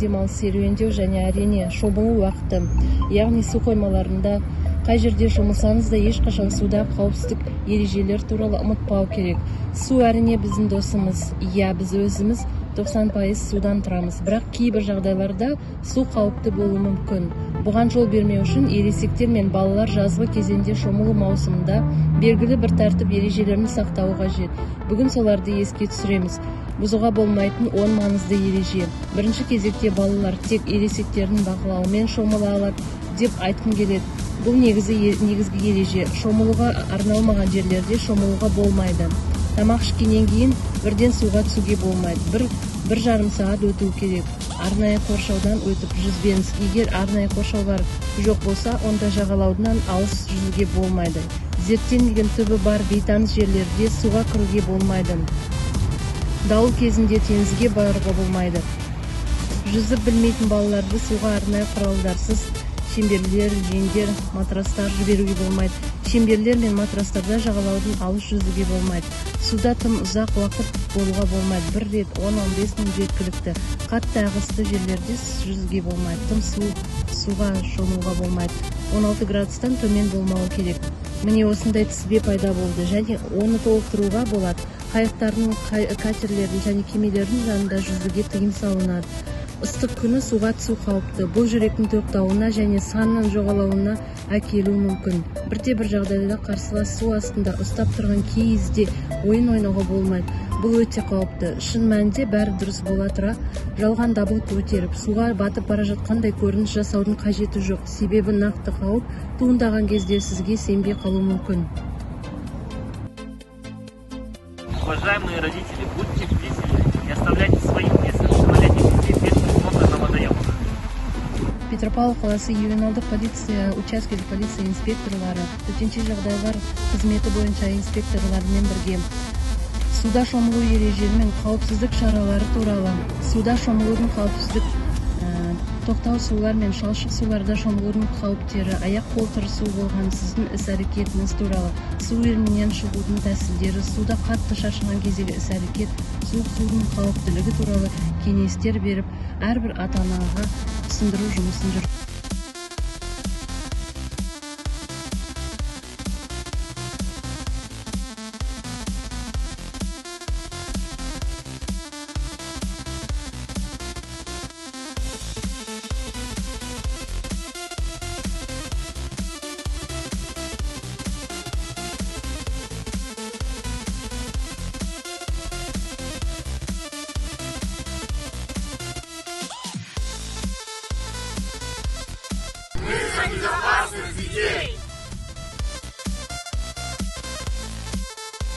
демалыс серуендеу және әрине шомылу уақыты. Яғни су қоймаларында қай жерде шомылсаңыз да ешқашан суда қауіпсіздік ережелер туралы ұмытпау керек. Су әрине біздің досымыз. Иә, біз өзіміз 90% судан тұрамыз. Бірақ кейбір жағдайларда су қауіпті болуы мүмкін. Бұған жол бермеу үшін ересектер мен балалар жазғы кезеңде шомылу маусымында белгілі бір тәртіп ережелерін сақтауы қажет. Бүгін соларды еске түсіреміз. Бұзуға болмайтын 10 маңызды ереже. Бірінші кезекте балалар тек ересектердің бақылауымен шомыла алады деп айтқым келеді. Бұл негізгі ереже. Шомылуға арналмаған жерлерде шомылуға болмайды. Тамақ ішкеннен кейін бірден суға түсуге болмайды. Бір жарым сағат өту керек. Арнайы қоршаудан өтіп жүзбеңіз. Егер арнайы қоршаулар жоқ болса, онда жағалаудан алыс жүзуге болмайды. Зерттелмеген түбі бар бейтаныс жерлерде суға кіруге болмайды. Дауыл кезінде теңізге баруға болмайды. Жүзіп білмейтін балаларды суға арнайы құралдарсыз шеңберлер, жеңдер, матрастар жіберуге болмайды. Шеңберлер мен матрастарда жағалаудың алыс жүзуге болмайды. Суда тым ұзақ уақыт болуға болмайды. Бір рет 10-15 минут жеткілікті. Қатты ағысты жерлерде жүзуге болмайды. Тым суға шомылуға болмайды. 16 градустан төмен болмауы керек. Міне осындай тізбе пайда болды және оны толықтыруға болады. Қайықтардың, катерлердің және кемелердің жанында жүзуге тыйым салынады. Ыстық күні суға түсу қауіпті. Бұл жүректің тоқтауына және санның жоғалуына әкелуі мүмкін. Бірде-бір жағдайда қарсылас су астында ұстап тұрған кезде ойын ойнауға болмайды. Бұл өте қауіпті. Шын мәнінде бәрі дұрыс бола тұра, жалған дабыл көтеріп, суға батып бара жатқандай көрініс жасаудың қажеті жоқ. Себебі нақты қауіп туындаған кезде сізге сенбей қалуы мүмкін. Уважаемые родители, будьте бдительны, не оставляйте своих несовершеннолетних детей без присмотра на водоемах. Петропавл қаласы ювеналдық полиция, учаскелік полиция инспекторлары, төтенше жағдайлар қызметі бойынша инспекторлармен бірге суда шомылу ережелері мен қауіпсіздік шаралары туралы, суда шомылудың қауіпсіздік, тоқтау сулар мен шалшық суларда шомылудың қауіптері, аяқ-қол тырысу болған сіздің іс-әрекетіңіз туралы, су ернінен шығудың тәсілдері, суда қатты шаршаған кездегі іс-әрекет, суық судың қауіптілігі туралы кеңестер беріп, әрбір ата-анаға түсіндіру жұмысын жүргізеді. Biz